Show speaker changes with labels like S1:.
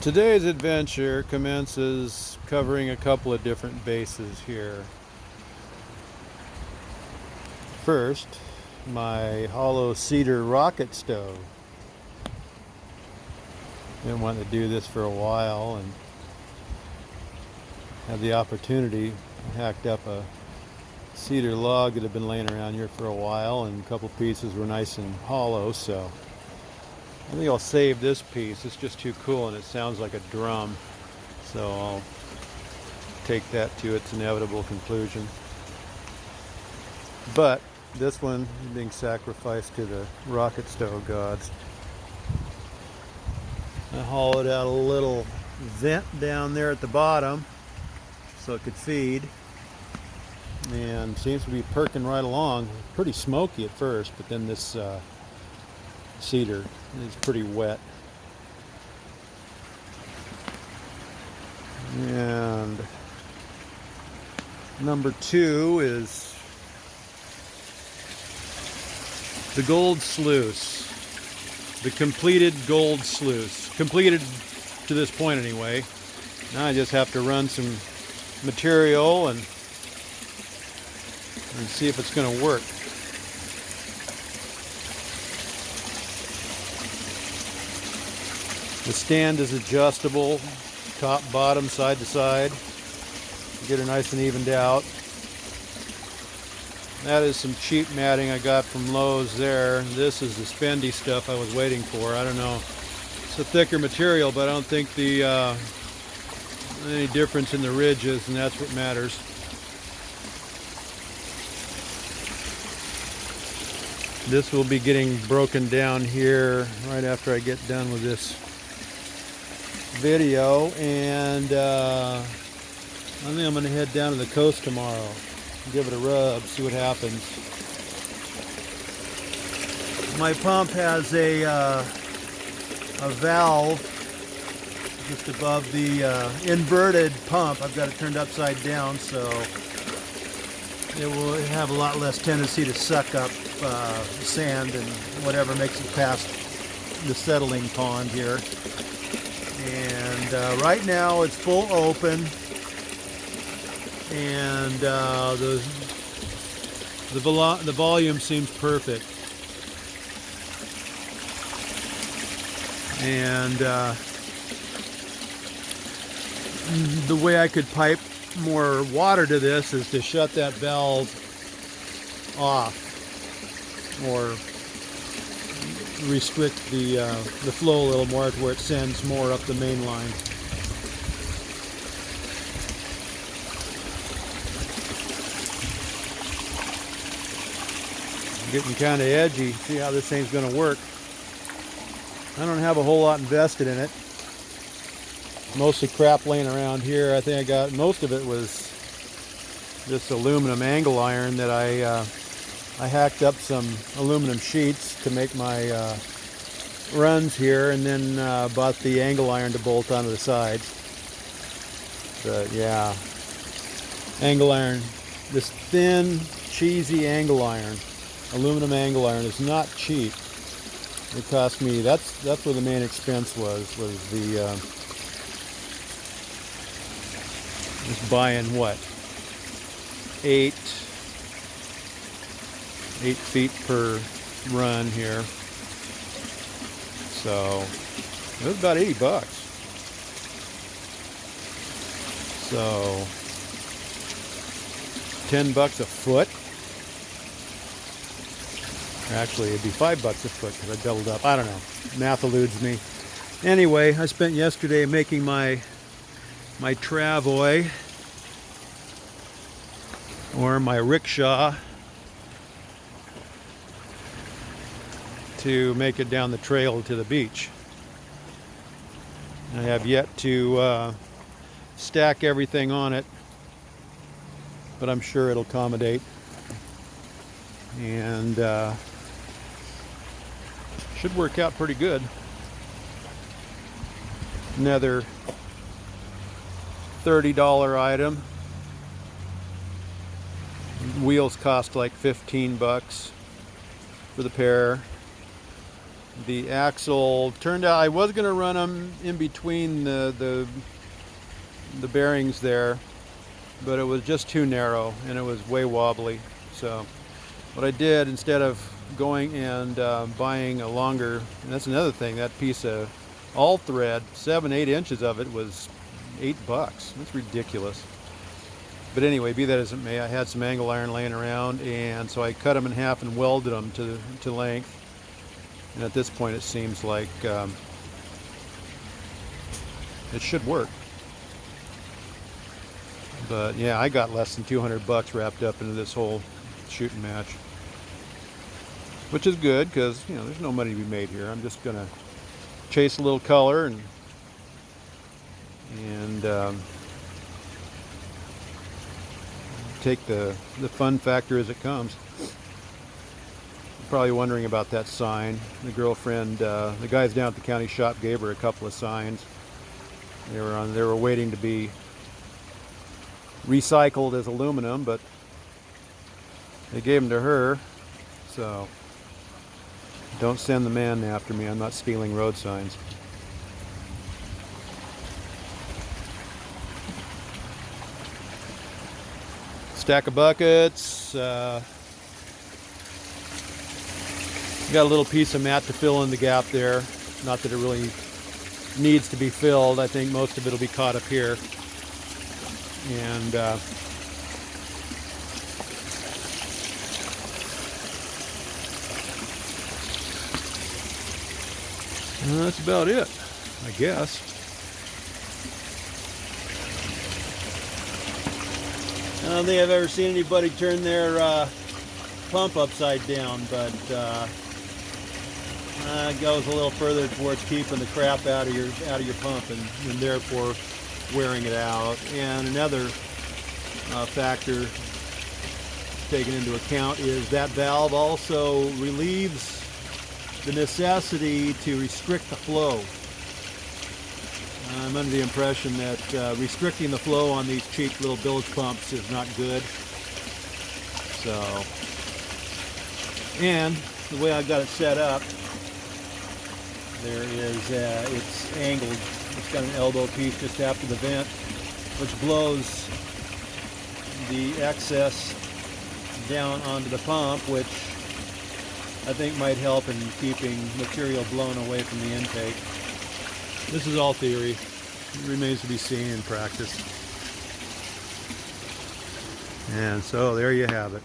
S1: Today's adventure commences covering a couple of different bases here. First, my hollow cedar rocket stove. Been wanting to do this for a while and had the opportunity. I hacked up a cedar log that had been laying around here for a while, and a couple pieces were nice and hollow, so I think I'll save this piece. It's just too cool and it sounds like a drum, so I'll take that to its inevitable conclusion. But this one is being sacrificed to the rocket stove gods. I hollowed out a little vent down there at the bottom so it could feed, and seems to be perking right along. Pretty smoky at first, but then this cedar is pretty wet. And number 2 is the gold sluice, the completed gold sluice. Completed to this point anyway. Now I just have to run some material and see if it's going to work. The stand is adjustable, top, bottom, side to side. Get her nice and evened out. That is some cheap matting I got from Lowe's there. This is the spendy stuff I was waiting for. I don't know. It's a thicker material, but I don't think the any difference in the ridges, and that's what matters. This will be getting broken down here right after I get done with this video, and I think I'm going to head down to the coast tomorrow, give it a rub, see what happens. My pump has a valve just above the inverted pump. I've got it turned upside down, so it will have a lot less tendency to suck up sand and whatever makes it past the settling pond here. And right now it's full open, and the volume seems perfect. And the way I could pipe more water to this is to shut that valve off, or restrict the flow a little more to where it sends more up the main line. Getting kind of edgy. See how this thing's going to work. I don't have a whole lot invested in it. Mostly crap laying around here. I think I got most of it was this aluminum angle iron that I hacked up some aluminum sheets to make my runs here, and then bought the angle iron to bolt onto the sides. But yeah, angle iron, this thin, cheesy angle iron, aluminum angle iron, is not cheap. It cost me, that's where the main expense was the just buying what, 8 feet per run here. So it was about $80. So $10 a foot. Actually, it'd be $5 a foot because I doubled up. I don't know. Math eludes me. Anyway, I spent yesterday making my travoy, or my rickshaw, to make it down the trail to the beach. I have yet to stack everything on it, but I'm sure it'll accommodate. And should work out pretty good. Another $30 item. Wheels cost like $15 for the pair. The axle turned out I was going to run them in between the bearings there, but it was just too narrow and it was way wobbly. So what I did, instead of going and buying a longer, and that's another thing, that piece of all thread, 7-8 inches of it was $8. That's ridiculous. But anyway, be that as it may, I had some angle iron laying around, and so I cut them in half and welded them to length. And at this point it seems like it should work. But yeah, I got less than $200 wrapped up into this whole shooting match, which is good because, you know, there's no money to be made here. I'm just gonna chase a little color and take the fun factor as it comes. Probably wondering about that sign. The girlfriend, the guys down at the county shop gave her a couple of signs. They were waiting to be recycled as aluminum, but they gave them to her. So don't send the man after me. I'm not stealing road signs. Stack of buckets. Got a little piece of mat to fill in the gap there. Not that it really needs to be filled. I think most of it will be caught up here. And that's about it, I guess. I don't think I've ever seen anybody turn their pump upside down, but it goes a little further towards keeping the crap out of your pump and therefore wearing it out. And another factor taken into account is that valve also relieves the necessity to restrict the flow. I'm under the impression that restricting the flow on these cheap little bilge pumps is not good. So, and the way I've got it set up, there is, it's angled. It's got an elbow piece just after the vent, which blows the excess down onto the pump, which I think might help in keeping material blown away from the intake. This is all theory. It remains to be seen in practice. And so there you have it.